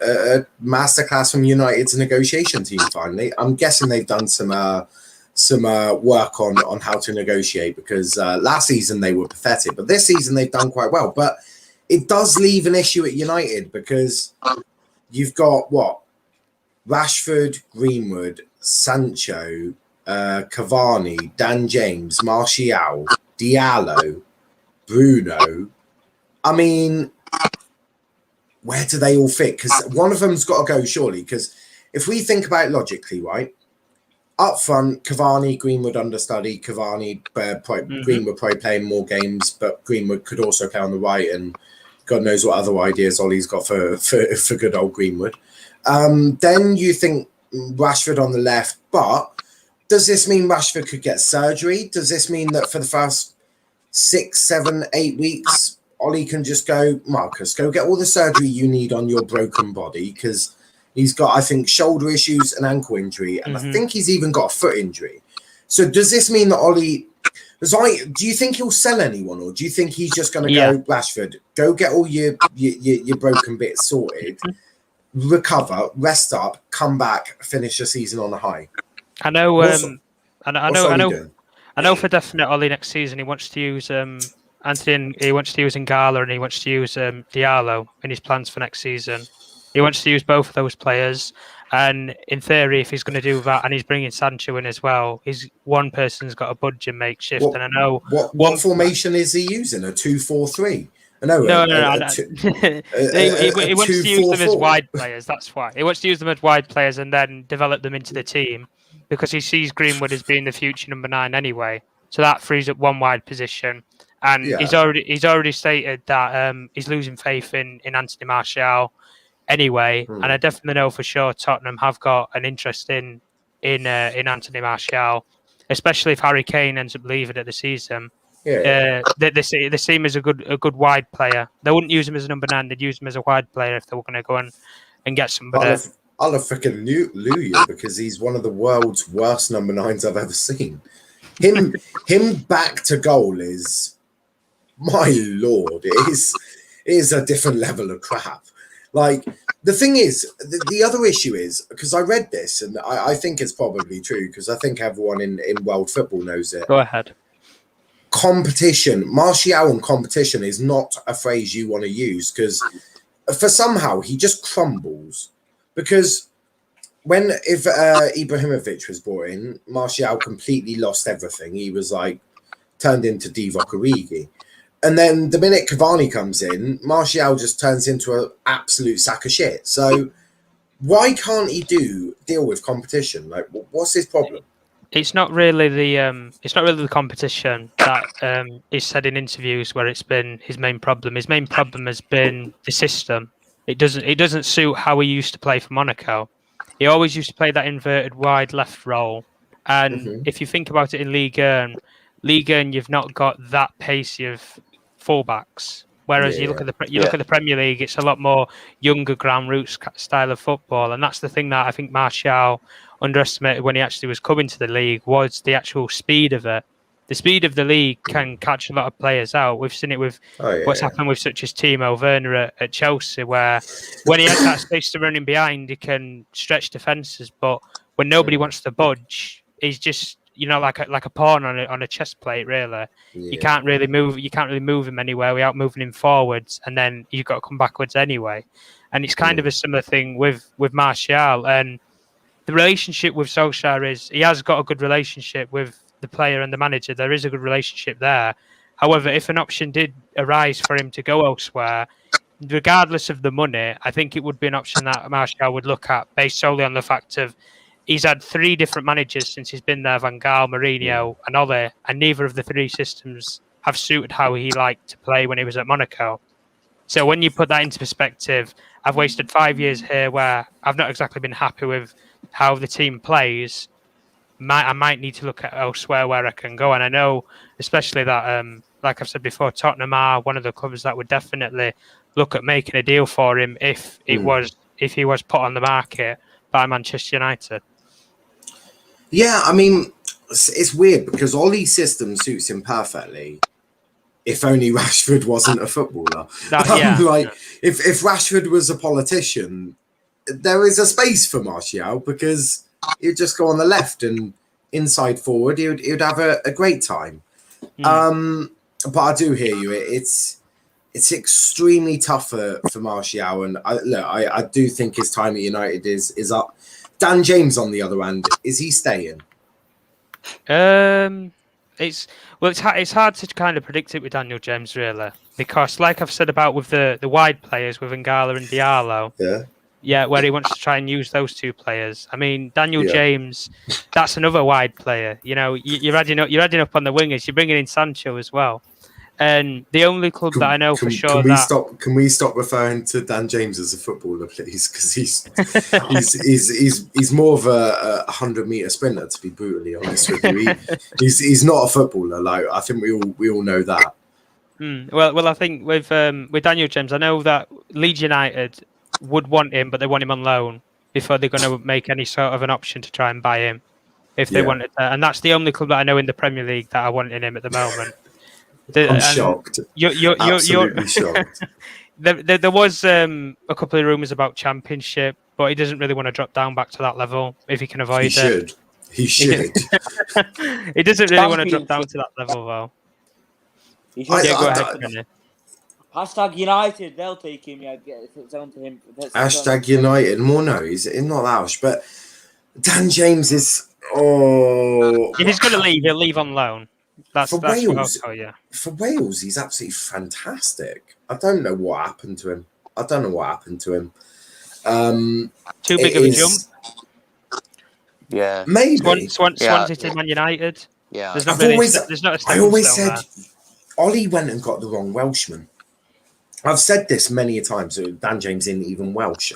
a masterclass from United's negotiation team. Finally, I'm guessing they've done some work on how to negotiate, because last season they were pathetic, but this season they've done quite well. But it does leave an issue at United, because you've got Rashford, Greenwood, Sancho, Cavani, Dan James, Martial, Diallo, Bruno. I mean, where do they all fit? Because one of them's got to go, surely. Because if we think about it logically, right? Up front, Cavani, Greenwood understudy. Cavani, Greenwood probably playing more games, but Greenwood could also play on the right, and God knows what other ideas Ollie's got for good old Greenwood. Then you think Rashford on the left, but does this mean Rashford could get surgery? Does this mean that for the first 6, 7, 8 weeks, Ollie can just go, Marcus, go get all the surgery you need on your broken body, because he's got, I think, shoulder issues, an ankle injury, and I think he's even got a foot injury. So does this mean that Ollie... do you think he'll sell anyone, or do you think he's just going to go, Rashford, go get all your broken bits sorted, recover, rest up, come back, finish the season on a high? I know. I know for definite Ollie next season he wants to use Anthony. He wants to use Ngala, and he wants to use Diallo in his plans for next season. He wants to use both of those players, and in theory, if he's going to do that, and he's bringing Sancho in as well, one person's got a budget makeshift. And I know what formation is he using? A 2-4-3? No. He wants to use them as wide players. That's why he wants to use them as wide players and then develop them into the team, because he sees Greenwood as being the future number 9 anyway. So that frees up one wide position, and he's already stated that he's losing faith in Anthony Martial anyway. And I definitely know for sure Tottenham have got an interest in Anthony Martial, especially if Harry Kane ends up leaving at the season. They see him as a good wide player. They wouldn't use him as a number 9. They'd use him as a wide player if they were going to go and get somebody. I'll have freaking Luya, because he's one of the world's worst number 9s I've ever seen. Him back to goal is, my lord, it is a different level of crap. Like, the thing is, the other issue is, because I read this, and I think it's probably true, because I think everyone in world football knows it. Go ahead. Competition, Martial and competition is not a phrase you want to use, because for somehow he just crumbles. Because if Ibrahimovic was brought in, Martial completely lost everything. He was like turned into Divock Origi. And then the minute Cavani comes in, Martial just turns into an absolute sack of shit. So why can't he deal with competition? Like, what's his problem? It's not really the competition that he's said in interviews where it's been his main problem. His main problem has been the system. It doesn't suit how he used to play for Monaco. He always used to play that inverted wide left role. And if you think about it in Ligue 1, you've not got that pacey of fullbacks. Whereas you look at the Premier League, it's a lot more younger ground roots style of football, and that's the thing that I think Martial underestimated when he actually was coming to the league, was the actual speed of it. The speed of the league can catch a lot of players out. We've seen it with what's happened with such as Timo Werner at Chelsea, where when he has that space to run in behind, he can stretch defences. But when nobody wants to budge, he's just like a pawn on a chess plate. Really, you can't really move. You can't really move him anywhere without moving him forwards, and then you've got to come backwards anyway. And it's kind of a similar thing with Martial. And the relationship with Solskjaer is he has got a good relationship with the player and the manager. There is a good relationship there. However, if an option did arise for him to go elsewhere, regardless of the money, I think it would be an option that Martial would look at based solely on the fact of he's had 3 different managers since he's been there, Van Gaal, Mourinho and Ole, and neither of the 3 systems have suited how he liked to play when he was at Monaco. So when you put that into perspective, I've wasted 5 years here where I've not exactly been happy with how the team plays. I might need to look at elsewhere where I can go. And I know, especially that, like I've said before, Tottenham are one of the clubs that would definitely look at making a deal for him if he was put on the market by Manchester United. Yeah, I mean, it's weird because Ollie's system suits him perfectly. if only Rashford wasn't a footballer. Yeah. If Rashford was a politician, there is a space for Martial because he'd just go on the left and inside forward. He'd have a great time. But I do hear you. It's extremely tough for Martial, and I do think his time at United is up. Dan James, on the other hand, is he staying? It's hard to kind of predict it with Daniel James, really, because like I've said about with the wide players with Ngala and Diallo, where he wants to try and use those two players. I mean, Daniel James, that's another wide player. You know, you're adding up on the wingers. You're bringing in Sancho as well. And the only club that I know for sure can we stop referring to Dan James as a footballer, please? Because he's more of a 100-meter sprinter, to be brutally honest with you. He's not a footballer. Like, I think we all know that. Well, I think with Daniel James, I know that Leeds United would want him, but they want him on loan before they're going to make any sort of an option to try and buy him if they wanted to. And that's the only club that I know in the Premier League that are wanting him at the moment. I'm shocked. Absolutely shocked. There was a couple of rumours about Championship, but he doesn't really want to drop down back to that level if he can avoid it. He should. He doesn't really want to drop down to that level, though. Go ahead. Hashtag United, they'll take him. Yeah, it's on to him. Hashtag United. More no, he's not Welsh, but Dan James is. Oh, if he's going to leave, he'll leave on loan. That's Wales, what I'll tell you. For Wales, he's absolutely fantastic. I don't know what happened to him. Too big of a jump. Yeah, maybe. Swansea to Man United. Yeah, there's not a I always said Ollie went and got the wrong Welshman. I've said this many a time. So Dan James isn't even Welsh.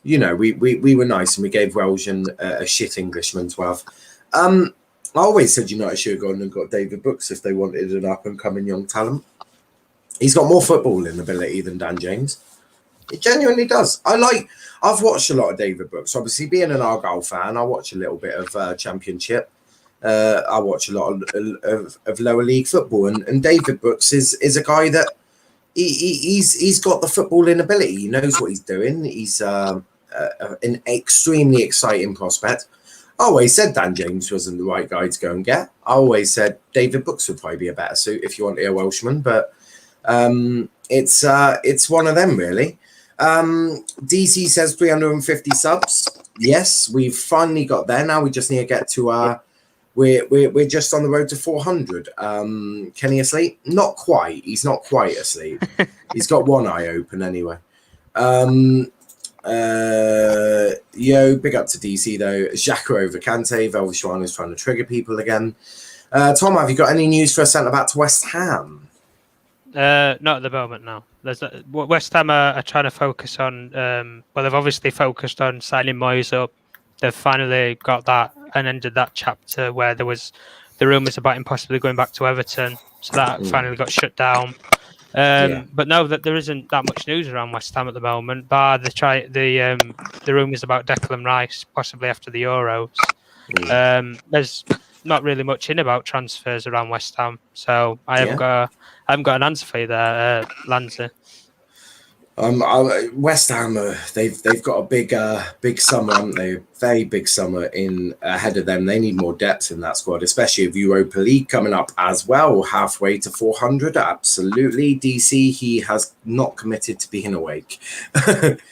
You know, we were nice and we gave Welsh a shit Englishman to have. I always said United should have gone and got David Brooks if they wanted an up-and-coming young talent. He's got more footballing ability than Dan James. It genuinely does. I've watched a lot of David Brooks. Obviously, being an Argyle fan, I watch a little bit of Championship. I watch a lot of lower league football. And David Brooks is a guy that he's got the footballing ability. He knows what he's doing. He's an extremely exciting prospect. I always said Dan James wasn't the right guy to go and get. I always said David Brooks would probably be a better suit if you wanted a Welshman, but it's one of them really. DC says 350 subs. Yes, we've finally got there. Now we just need to get to we're just on the road to 400. Kenny asleep? Not quite. He's not quite asleep. He's got one eye open anyway. Big up to DC though. Xhaka over Kante. Velvishwan is trying to trigger people again. Tom, have you got any news for a centre back to West Ham? Not at the moment, no. West Ham are trying to focus on. They've obviously focused on signing Moyes up. They've finally got that and ended that chapter where there was the rumours about him possibly going back to Everton. So that finally got shut down. But no, that there isn't that much news around West Ham at the moment, bar the rumours about Declan Rice possibly after the Euros. There's not really much in about transfers around West Ham, so I haven't got an answer for you there, Lanza. West Ham, they've got a big summer, haven't they? Very big summer in ahead of them. They need more depth in that squad, especially with Europa League coming up as well, halfway to 400. Absolutely, DC. He has not committed to being awake.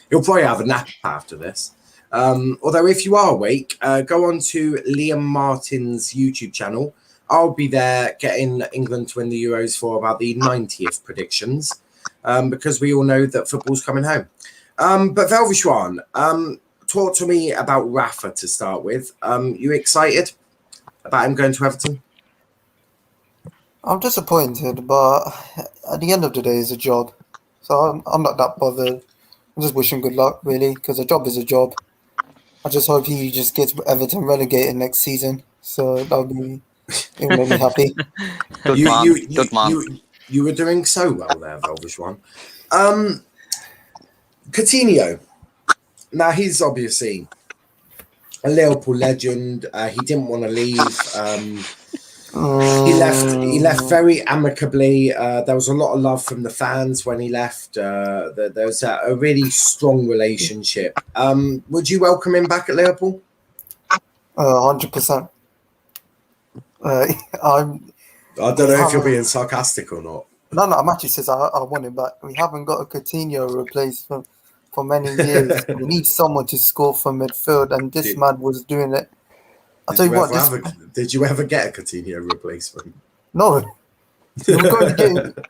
He'll probably have a nap after this. Although, if you are awake, go on to Liam Martin's YouTube channel. I'll be there getting England to win the Euros for about the 90th predictions. Because we all know that football's coming home. But Velvishwan, talk to me about Rafa to start with. You excited about him going to Everton? I'm disappointed, but at the end of the day, it's a job. So I'm not that bothered. I'm just wishing good luck, really, because a job is a job. I just hope he just gets Everton relegated next season. So it'll make me happy. Good man. You were doing so well there, Velvishwan. Coutinho. Now, he's obviously a Liverpool legend. He didn't want to leave. He left. He left very amicably. There was a lot of love from the fans when he left. There was a really strong relationship. Would you welcome him back at Liverpool? 100%. I'm. I don't know if you're being sarcastic or not. No, I'm actually says I want him back. We haven't got a Coutinho replacement for many years. We need someone to score from midfield, and this man was doing it. I'll tell you what. Did you ever get a Coutinho replacement? No. We were going to get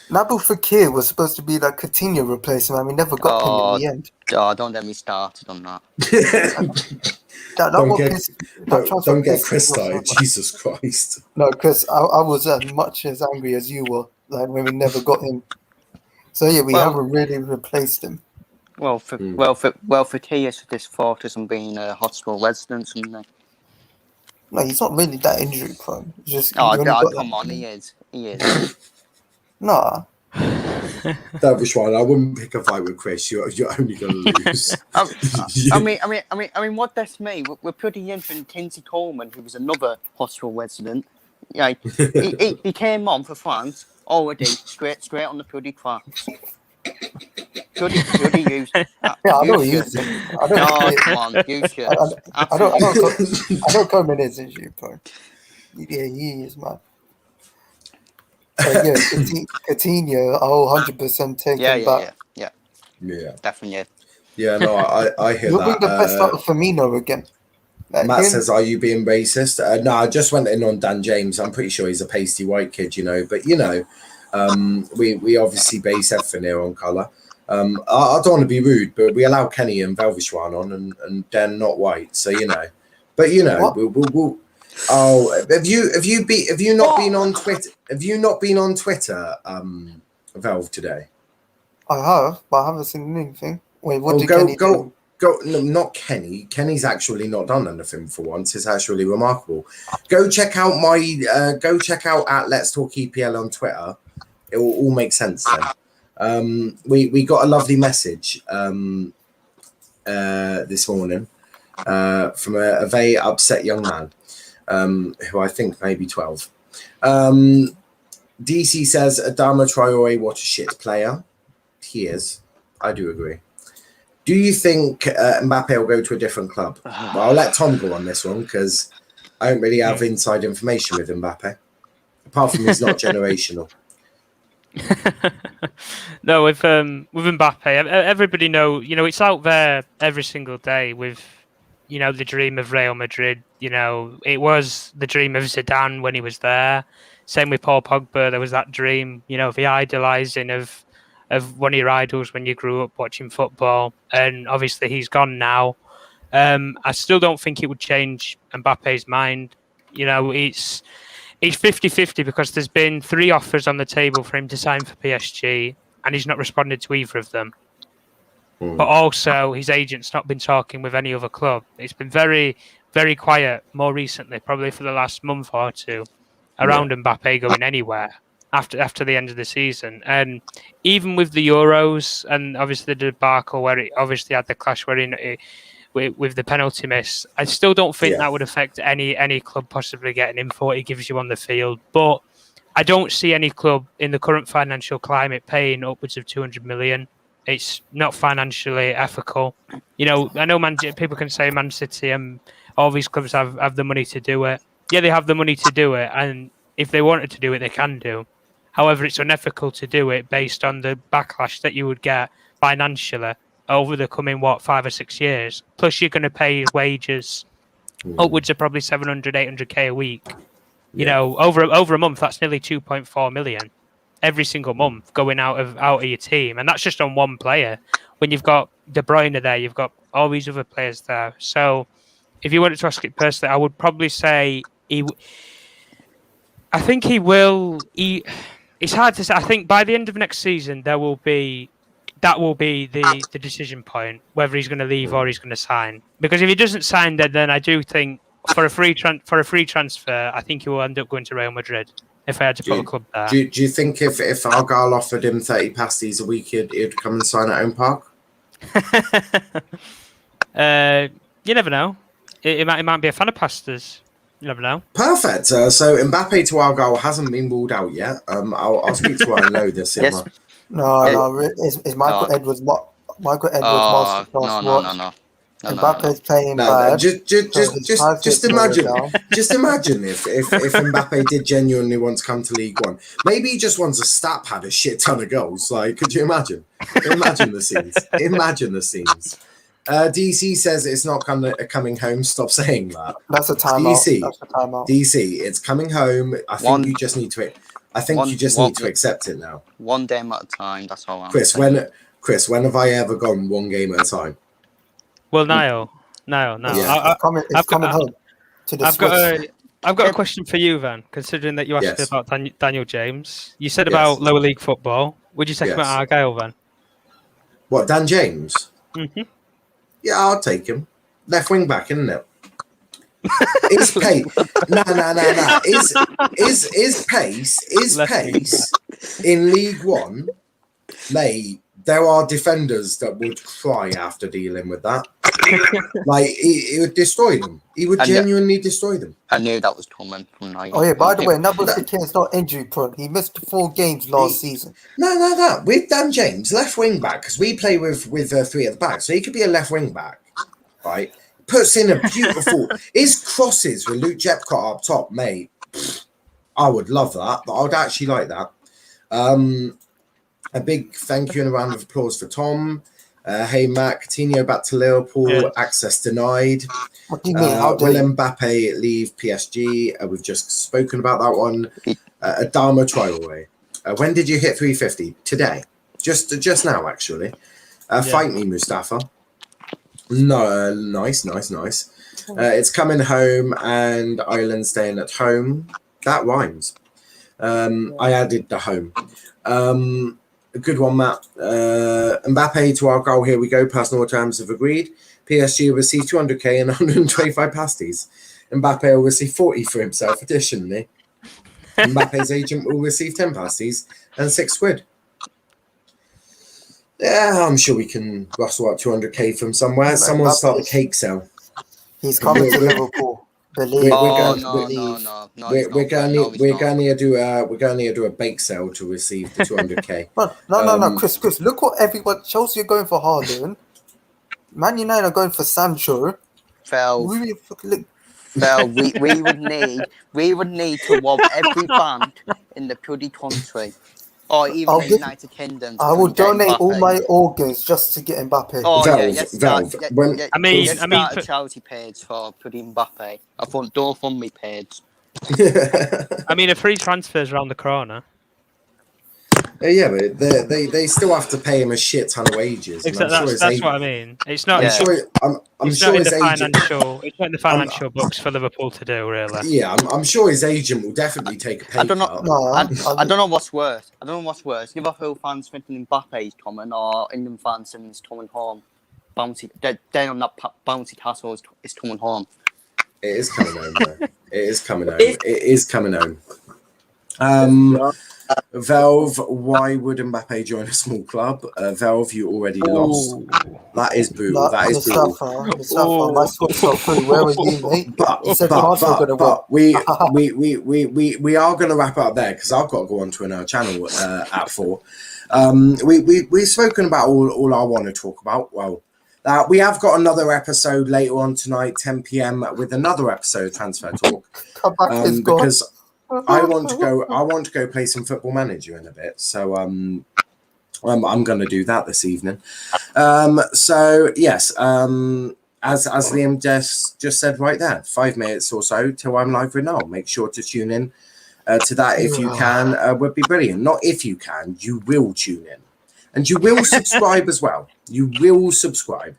Nabil Fekir was supposed to be that Coutinho replacement, and we never got him in the end. Oh, don't get me started on that. Don't get Chris started. Jesus Christ. No, Chris, I was as much as angry as you were, like when we never got him. So yeah, we haven't really replaced him. Well, Fekir is this fortress and being a hospital resident, isn't he? No, he's not really that injury prone. Just come on, he is. Nah. That was right. I wouldn't pick a fight with Chris. You're only going to lose. I mean, what that's me. We're putting in for Kinsey Coleman, who was another hospital resident. Yeah, he came on for France already, straight on the bloody France. Bloody used. I know he is. Come on, you should. I don't come in as injury prone. Yeah, he is, man. Yeah, Coutinho, I'll 100% take him back. Yeah, definitely. Yeah, no, I hear You'll that. bring the best out of Firmino again. Matt says, "Are you being racist?" No, I just went in on Dan James. I'm pretty sure he's a pasty white kid, but we obviously base everything here on colour. I don't want to be rude, but we allow Kenny and Velvishwan on, and they're not white, so But we'll. Oh, have you not been on Twitter? Have you not been on Twitter, Velv, today? I have, but I haven't seen anything. Wait, what did Kenny do? No, not Kenny. Kenny's actually not done anything for once. It's actually remarkable. Go check out at Let's Talk EPL on Twitter. It will all make sense then. We got a lovely message this morning from a very upset young man. Who I think may be 12. DC says, Adama Traore, what a shit player. He is. I do agree. Do you think Mbappe will go to a different club? Well, I'll let Tom go on this one because I don't really have inside information with Mbappe. Apart from he's not generational. No, with Mbappe, everybody it's out there every single day with the dream of Real Madrid. It was the dream of Zidane when he was there. Same with Paul Pogba. There was that dream, the idolising of one of your idols when you grew up watching football. And obviously he's gone now. I still don't think it would change Mbappe's mind. It's 50-50 because there's been 3 offers on the table for him to sign for PSG and he's not responded to either of them. But also, his agent's not been talking with any other club. It's been very, very quiet more recently, probably for the last month or two, around Mbappe going anywhere after the end of the season. And even with the Euros and obviously the debacle where it obviously had the clash with the penalty miss, I still don't think that would affect any club possibly getting him for what he gives you on the field. But I don't see any club in the current financial climate paying upwards of 200 million. It's not financially ethical. I know people can say Man City and all these clubs have the money to do it. Yeah, they have the money to do it. And if they wanted to do it, they can do. However, it's unethical to do it based on the backlash that you would get financially over the coming, 5 or 6 years. Plus, you're going to pay wages upwards of probably 700, 800k a week. Over a month, that's nearly 2.4 million. Every single month going out of your team, and that's just on one player. When you've got De Bruyne there, you've got all these other players there. So, if you wanted to ask it personally, I would probably say I think he will. It's hard to say. I think by the end of next season, that will be the decision point whether he's going to leave or he's going to sign. Because if he doesn't sign, then I do think for a free transfer, I think he will end up going to Real Madrid. If I had to put a club there. Do you think if Argyle offered him 30 pasties a week, he'd come and sign at Own Park? You never know. It might be a fan of pastas. You never know. Perfect. So Mbappe to our goal hasn't been ruled out yet. I'll speak to our loader, Simmer. Yes. No, it's Michael No. Edwards. Michael Edwards Oh, masterclass. no. Watch. No. Mbappe's playing No, bad. just imagine. Just imagine if Mbappe did genuinely want to come to League One. Maybe he just wants a stat pad, a shit ton of goals. Like, could you imagine? Imagine the scenes. Imagine the scenes. DC says it's not coming home. Stop saying that. That's a timeout. DC, That's a timeout. DC, it's coming home. I think you just need to. I think you just need to accept it now. One game at a time. That's all I'm Chris, saying. when have I ever gone one game at a time? Well, Niall. Yeah. It's coming home to the Swiss. I've got a question for you, Van. Considering that you asked Yes. about Daniel James, you said about lower league football. Would you take him at Yes. Argyle, Van? What, Dan James? Mm-hmm. Yeah, I'll take him. Left wing back, isn't it? Is pace? No. Is pace in League One? Mate, there are defenders that would cry after dealing with that. Like he would destroy them. He would genuinely destroy them. I knew that was coming from now. Oh yeah, by the way, Nabal's not injury prone. He missed 4 games last season. No. With Dan James, left wing back, because we play with 3 at the back, so he could be a left wing back, right? Puts in a beautiful his crosses with Luke Jepcott up top, mate. I would love that. I would actually like that. A big thank you and a round of applause for Tom. Hey Matt, Coutinho back to Liverpool, access denied. What do you mean? Will Mbappe leave PSG? We've just spoken about that one. Adama Traore. When did you hit 350? Today. Just now, actually. Fight me, Mustafa. No, nice. It's coming home and Ireland staying at home. That rhymes. I added the home. A good one, Matt. Mbappe to our goal. Here we go. Personal terms have agreed. PSG will receive 200k and 125 pasties. Mbappe will receive 40 for himself. Additionally, Mbappe's agent will receive 10 pasties and £6. Yeah, I'm sure we can rustle up 200k from somewhere. Someone start the cake sale. He's coming to Liverpool. We're going to do a bake sale to receive the 200k. No, Chris. Look what everyone. Chelsea are going for Haaland. Man United are going for Sancho. We would need to rob every bank in the bloody country, or even the United Kingdom. I will donate all my organs just to get Mbappe. Oh I mean, start a charity page for putting Mbappe. Don't fund me page. I mean, a free transfer's around the corner. Yeah, but they still have to pay him a shit ton of wages. Exactly, that's what I mean. It's not. It's not in the financial books for Liverpool to do, really. Yeah, I'm sure his agent will definitely take a pay cut. I don't know what's worse. Liverpool fans thinking Mbappe's coming, or England fans saying he's coming home. Down on that bouncy castle is coming home. It is coming home, though. It is coming home. Valve, why would Mbappe join a small club? Valve, you already lost. That is brutal. That is brutal. Where were you, mate? But we are going to wrap it up there because I've got to go onto another channel at 4. We've spoken about all I want to talk about. Well, we have got another episode later on tonight, 10 p.m. with another episode of Transfer Talk. Because I want to go play some Football Manager in a bit. So I'm going to do that this evening. So yes, as Liam just said right there, 5 minutes or so till I'm live with Noel. Make sure to tune in to that if you can. Would be brilliant. Not if you can, you will tune in, and you will subscribe as well. You will subscribe.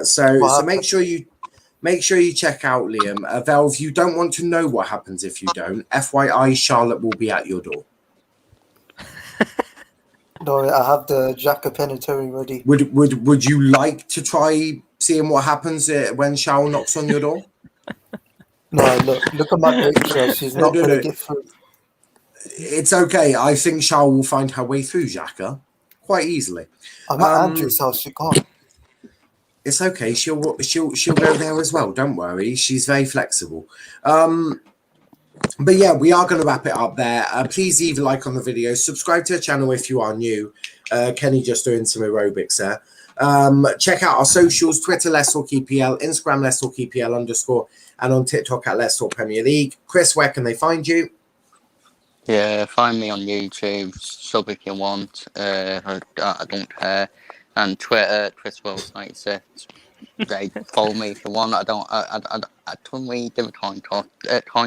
So make sure you check out Liam. Valve, you don't want to know what happens if you don't. FYI, Charlotte will be at your door. No, I have the Xhaka penalty ready. Would you like to try seeing what happens when Charlotte knocks on your door? No, look at my picture. She's not going to get through. It's okay. I think Charlotte will find her way through Xhaka quite easily. I'm at Andrew's house. She can't. It's okay. She'll go there as well. Don't worry. She's very flexible. But yeah, we are going to wrap it up there. Please leave a like on the video. Subscribe to the channel if you are new. Kenny just doing some aerobics there. Check out our socials: Twitter Let's Talk EPL, Instagram Let's Talk EPL _, and on TikTok at Let's Talk Premier League. Chris, where can they find you? Yeah, find me on YouTube, sub if you want. I don't care. And Twitter, Chris Wills 96. They follow me if you want. I don't really do a coin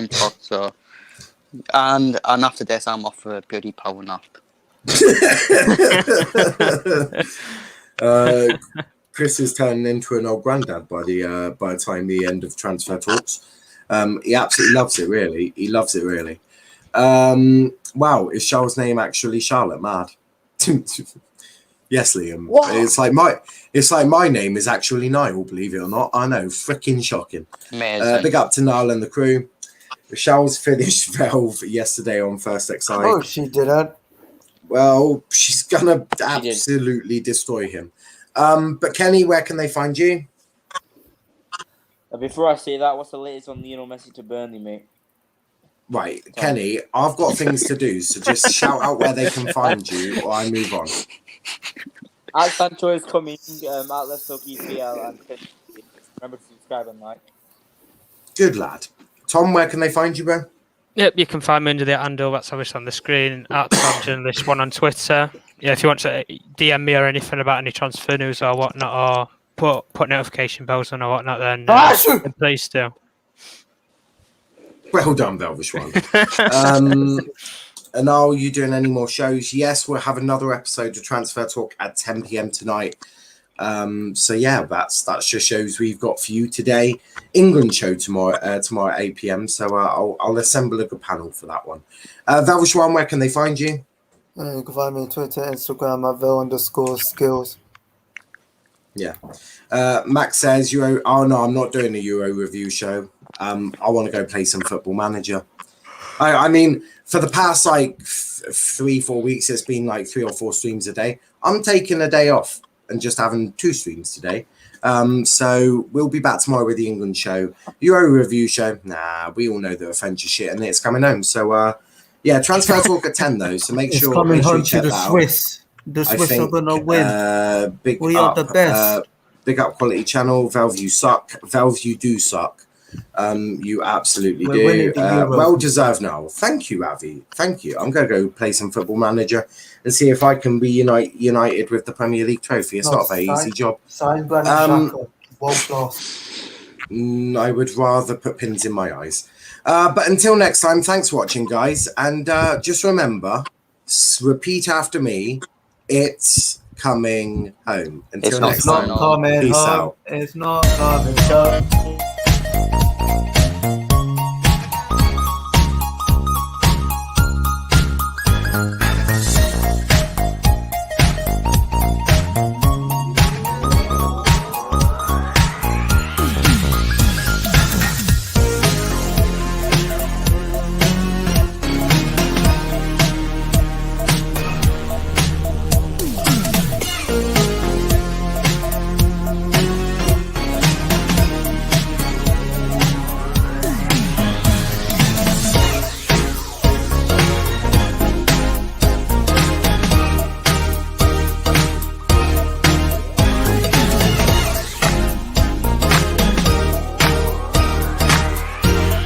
toss, so. And after this, I'm off for a bloody power nap. Chris is turning into an old granddad by the time the end of transfer talks. He absolutely loves it. Really, he loves it. Really. Wow, is Charles' name actually Charlotte? Mad. Yes, Liam. What? It's like my name is actually Niall. Believe it or not, I know. Freaking shocking. Big up to Niall and the crew. Charles finished Valve yesterday on First Excite. Oh, she didn't. Well, she's gonna absolutely destroy him. But Kenny, where can they find you? Before I say that, what's the latest on Lionel Messi to Burnley, mate? Right, Kenny, I've got things to do, so just shout out where they can find you, or I move on. As Sancho is coming, at Let's Talk EPL, and remember to subscribe and like. Good lad. Tom, where can they find you, bro? Yep, you can find me under the handle that's obviously on the screen at Tom Journalist 1 on Twitter. Yeah, if you want to DM me or anything about any transfer news or whatnot, or put notification bells on or whatnot, then please do. Well done, Velvish One. And are you doing any more shows? Yes, we'll have another episode of Transfer Talk at 10 p.m. tonight. So yeah, that's just shows we've got for you today. England show tomorrow at 8 p.m. So I'll assemble a good panel for that one. Velvish One, where can they find you? You can find me on Twitter, Instagram at vel_skills. Yeah. Max says Euro. Oh no, I'm not doing a Euro review show. I want to go play some Football Manager. I mean, for the past 3-4 weeks, it's been 3 or 4 streams a day. I'm taking a day off and just having 2 streams today. So we'll be back tomorrow with the England show. Euro review show. Nah, we all know the French is shit and it's coming home. So yeah, Transfer Talk at 10 though. So make sure coming home you check to the that Swiss. out. The Swiss are gonna win. We are the best. Big up quality channel. Valve, you suck. Valve, you do suck. You absolutely do. Well deserved now. Thank you, Avi. Thank you. I'm going to go play some Football Manager and see if I can be united with the Premier League trophy. It's not a very easy job. Signed Granit Xhaka, world class. I would rather put pins in my eyes. But until next time, thanks for watching, guys. And just remember, repeat after me. It's coming home. Until next time, peace out. It's not coming home.